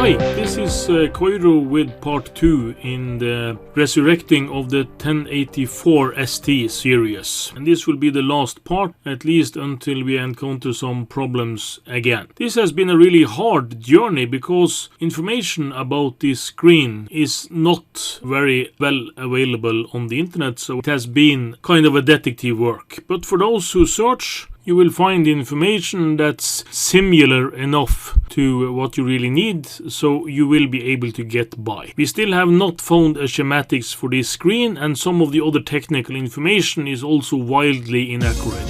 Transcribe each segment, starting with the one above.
Hi, this is Koiro with part 2 in the resurrecting of the 1084 ST series. And this will be the last part, at least until we encounter some problems again. This has been a really hard journey because information about this screen is not very well available on the internet, so it has been kind of a detective work. But for those who search, you will find information that's similar enough to what you really need, so you will be able to get by. We still have not found a schematics for this screen, and some of the other technical information is also wildly inaccurate.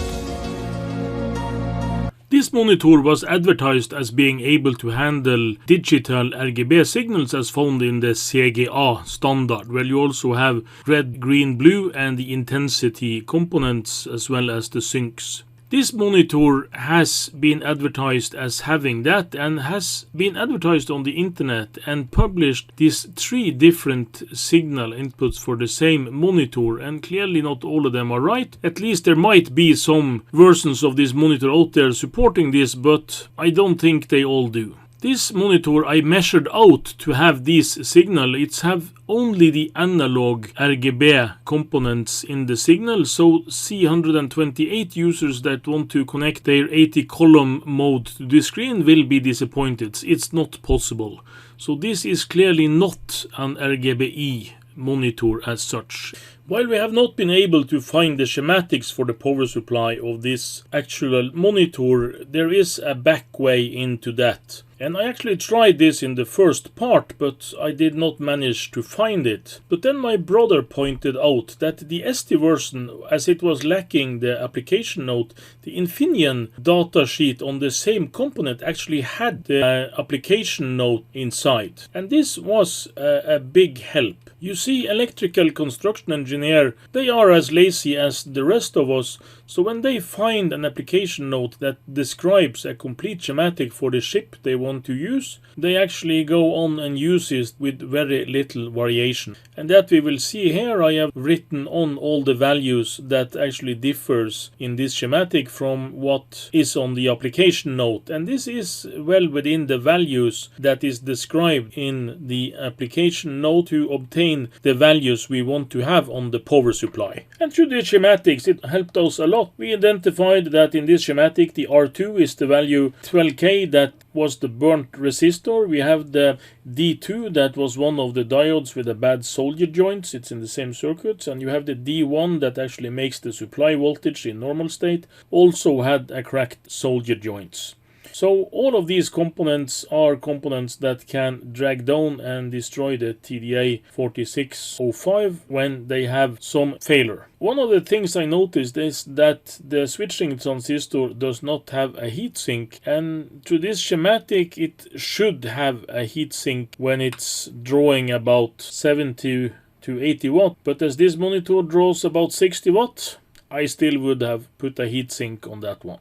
This monitor was advertised as being able to handle digital RGB signals as found in the CGA standard, where you also have red, green, blue and the intensity components as well as the syncs. This monitor has been advertised as having that and has been advertised on the internet and published these 3 different signal inputs for the same monitor, and clearly not all of them are right. At least there might be some versions of this monitor out there supporting this, but I don't think they all do. This monitor I measured out to have this signal. It's have only the analog RGB components in the signal, so C128 users that want to connect their 80 column mode to the screen will be disappointed. It's not possible. So this is clearly not an RGBE monitor as such. While we have not been able to find the schematics for the power supply of this actual monitor, there is a back way into that. And I actually tried this in the first part, but I did not manage to find it. But then my brother pointed out that the ST version, as it was lacking the application note, the Infineon datasheet on the same component actually had the application note inside. And this was a big help. You see, electrical construction engineer, they are as lazy as the rest of us, so when they find an application note that describes a complete schematic for the chip they want to use, they actually go on and use it with very little variation. And that we will see here. I have written on all the values that actually differs in this schematic from what is on the application note. And this is well within the values that is described in the application note to obtain the values we want to have on the power supply. And through the schematics, it helped us a lot. We identified that in this schematic the R2 is the value 12K that was the burnt resistor. We have the D2 that was one of the diodes with the bad solder joints. It's in the same circuits. And you have the D1 that actually makes the supply voltage in normal state. Also had a cracked solder joints. So all of these components are components that can drag down and destroy the TDA 4605 when they have some failure. One of the things I noticed is that the switching transistor does not have a heatsink, and through this schematic it should have a heatsink when it's drawing about 70 to 80 watt, but as this monitor draws about 60 watt, I still would have put a heatsink on that one.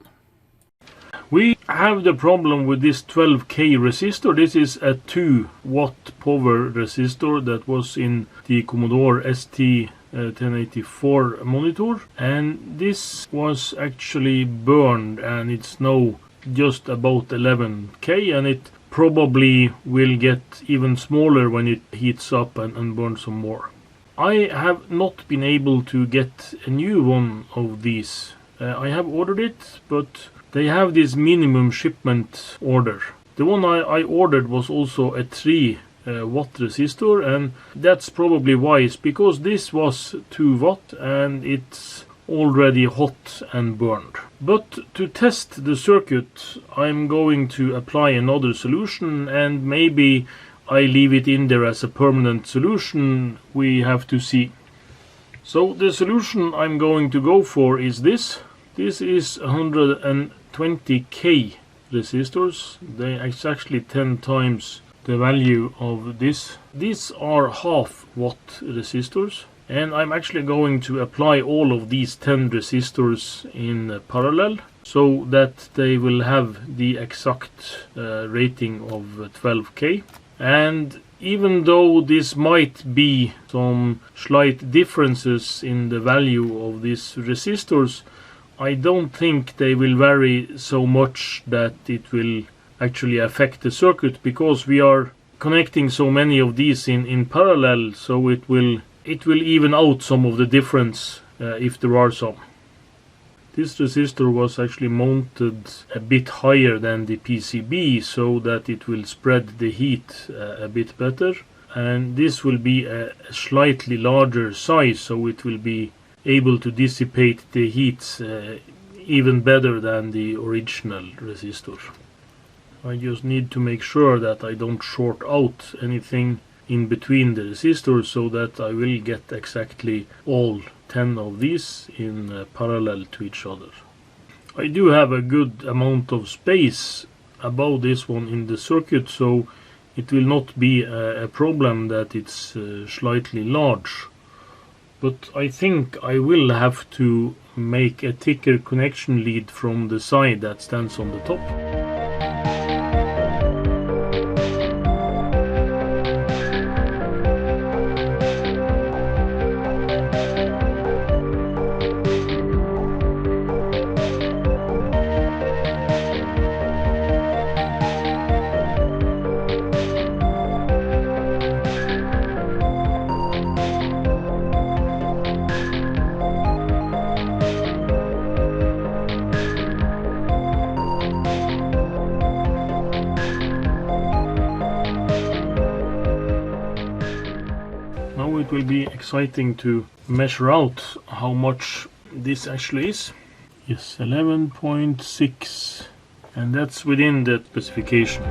We have the problem with this 12K resistor. This is a 2 watt power resistor that was in the Commodore ST 1084 monitor, and this was actually burned, and it's now just about 11K, and it probably will get even smaller when it heats up and burns some more. I have not been able to get a new one of these. I have ordered it, but they have this minimum shipment order. The one I ordered was also a 3 watt resistor, and that's probably wise, because this was 2 watt and it's already hot and burned. But to test the circuit, I'm going to apply another solution, and maybe I leave it in there as a permanent solution. We have to see. So the solution I'm going to go for is this. This is 120K resistors. It's actually 10 times the value of this. These are half watt resistors, and I'm actually going to apply all of these 10 resistors in parallel so that they will have the exact rating of 12K. And even though this might be some slight differences in the value of these resistors, I don't think they will vary so much that it will actually affect the circuit, because we are connecting so many of these in parallel, so it will even out some of the difference if there are some. This resistor was actually mounted a bit higher than the PCB so that it will spread the heat a bit better, and this will be a slightly larger size, so it will be able to dissipate the heat even better than the original resistor. I just need to make sure that I don't short out anything in between the resistors, so that I will get exactly all 10 of these in parallel to each other. I do have a good amount of space above this one in the circuit, so it will not be a problem that it's slightly large. But I think I will have to make a thicker connection lead from the side that stands on the top. Now it will be exciting to measure out how much this actually is. Yes, 11.6, and that's within the specification.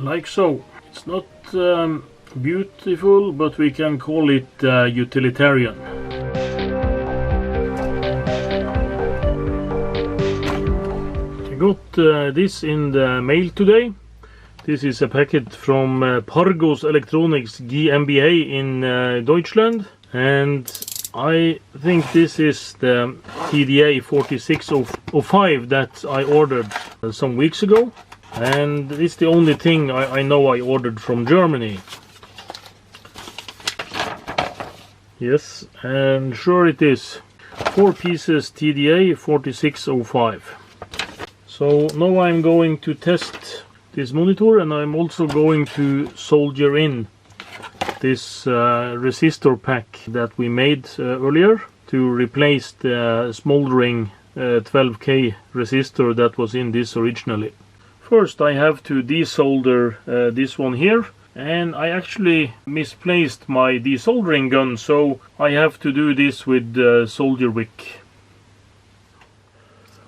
Like so. It's not beautiful, but we can call it utilitarian. I got this in the mail today. This is a packet from Pargos Electronics GmbH in Deutschland, and I think this is the TDA 4605 that I ordered some weeks ago. And it's the only thing I know I ordered from Germany. Yes, and sure it is. 4 pieces TDA 4605. So now I'm going to test this monitor, and I'm also going to solder in this resistor pack that we made earlier to replace the smoldering 12K resistor that was in this originally. First I have to desolder this one here, and I actually misplaced my desoldering gun, so I have to do this with solder wick.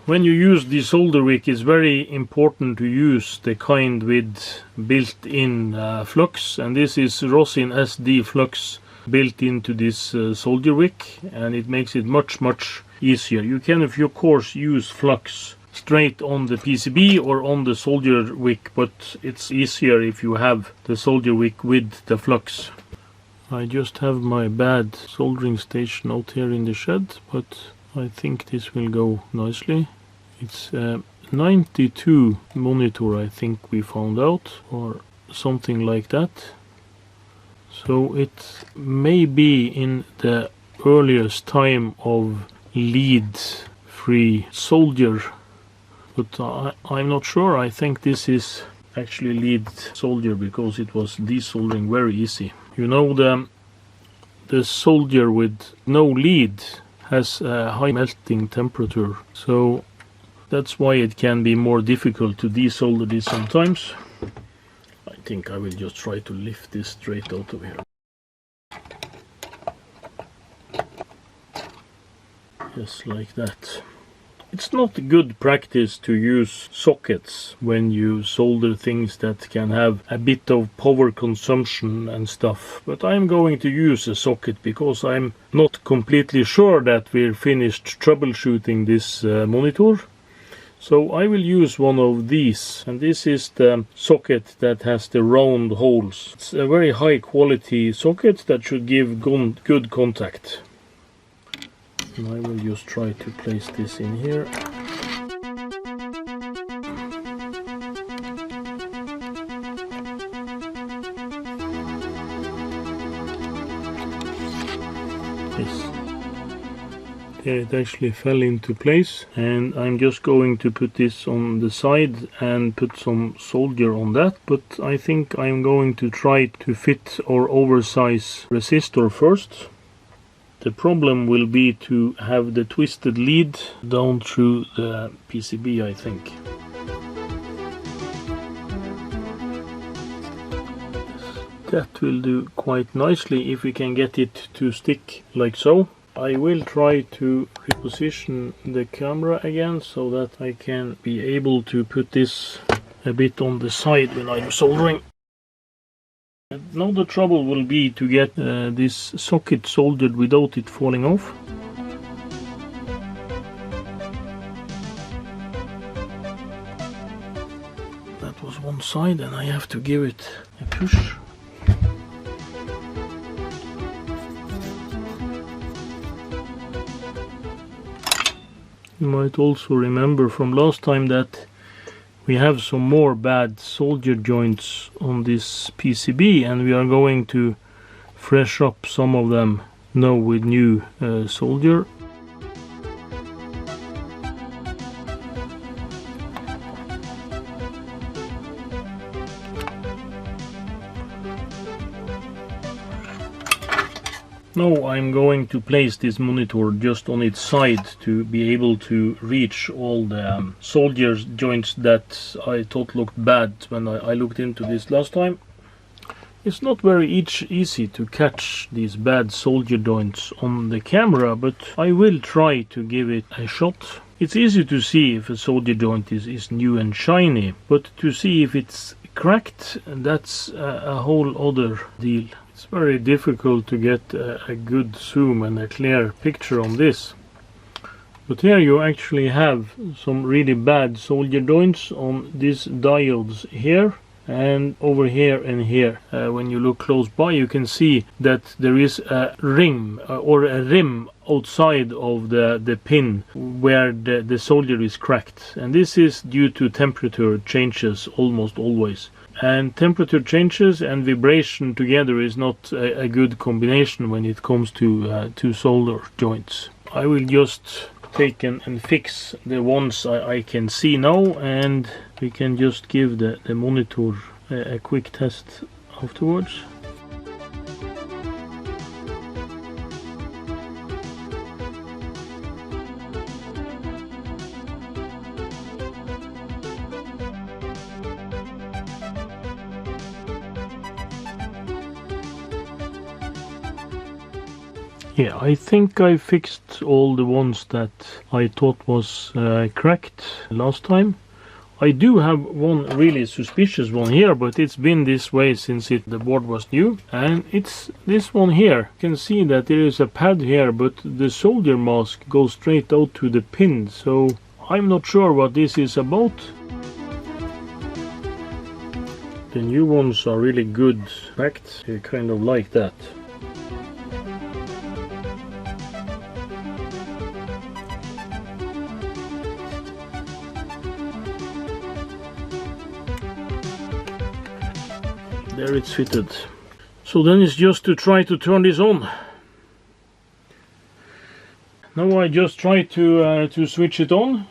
When you use the solder wick, it's very important to use the kind with built-in flux, and this is Rosin SD flux built into this solder wick, and it makes it much easier. You can, of course, use flux straight on the PCB or on the solder wick, but it's easier if you have the solder wick with the flux. I just have my bad soldering station out here in the shed, but I think this will go nicely. It's a 92 monitor, I think we found out, or something like that. So it may be in the earliest time of lead-free solder, but I'm not sure. I think this is actually lead solder because it was desoldering very easy. You know, the solder with no lead has a high melting temperature, so that's why it can be more difficult to desolder this sometimes. I think I will just try to lift this straight out of here. Just like that. It's not good practice to use sockets when you solder things that can have a bit of power consumption and stuff, but I'm going to use a socket because I'm not completely sure that we're finished troubleshooting this monitor. So I will use one of these, and this is the socket that has the round holes. It's a very high quality socket that should give good contact. And I will just try to place this in here. It actually fell into place, and I'm just going to put this on the side and put some solder on that, but I think I'm going to try to fit our oversize resistor first. The problem will be to have the twisted lead down through the PCB, I think. That will do quite nicely if we can get it to stick like so. I will try to reposition the camera again so that I can be able to put this a bit on the side when I'm soldering. Now the trouble will be to get this socket soldered without it falling off. That was one side, and I have to give it a push. You might also remember from last time that we have some more bad solder joints on this PCB, and we are going to fresh up some of them now with new solder. Now I'm going to place this monitor just on its side to be able to reach all the solder joints that I thought looked bad when I looked into this last time. It's not very easy to catch these bad solder joints on the camera, but I will try to give it a shot. It's easy to see if a solder joint is new and shiny, but to see if it's cracked, that's a whole other deal. It's very difficult to get a good zoom and a clear picture on this. But here you actually have some really bad solder joints on these diodes here and over here and here. When you look close by, you can see that there is a ring or a rim outside of the pin where the solder is cracked, and this is due to temperature changes almost always. And temperature changes and vibration together is not a good combination when it comes to solder joints. I will just take and fix the ones I can see now, and we can just give the monitor a quick test afterwards. Yeah, I think I fixed all the ones that I thought was cracked last time. I do have one really suspicious one here, but it's been this way since the board was new, and it's this one here. You can see that there is a pad here, but the solder mask goes straight out to the pin, so I'm not sure what this is about. The new ones are really good packed, kind of like that. There it's fitted. So then it's just to try to turn this on. Now I just try to switch it on.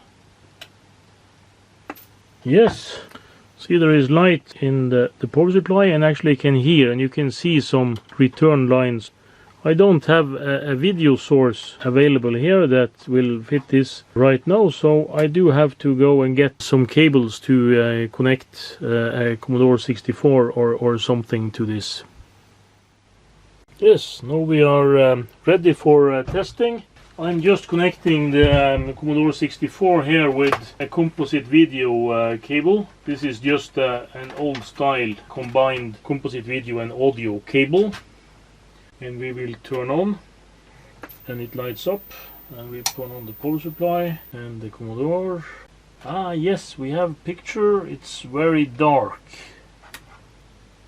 Yes. See, there is light in the power supply, and actually can hear, and you can see some return lines. I don't have a video source available here that will fit this right now, so I do have to go and get some cables to connect a Commodore 64 or something to this. Yes, now we are ready for testing. I'm just connecting the Commodore 64 here with a composite video cable. This is just an old style combined composite video and audio cable. And we will turn on. and it lights up, and we turn on the power supply and the Commodore. Ah yes, we have a picture. It's very dark,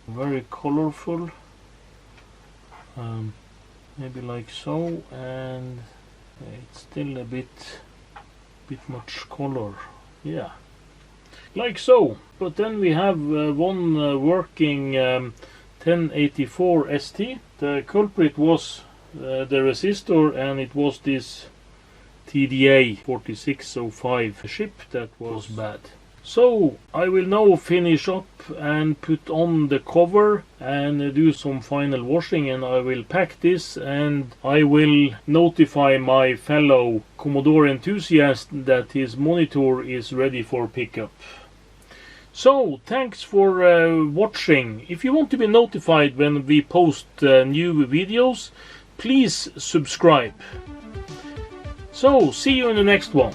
very colorful, maybe like so, and it's still a bit much color, yeah, like so. But then we have one working 1084 ST. The culprit was the resistor, and it was this TDA 4605 chip that was bad. So I will now finish up and put on the cover and do some final washing, and I will pack this, and I will notify my fellow Commodore enthusiast that his monitor is ready for pickup. So thanks for watching. If you want to be notified when we post new videos, please subscribe. So see you in the next one.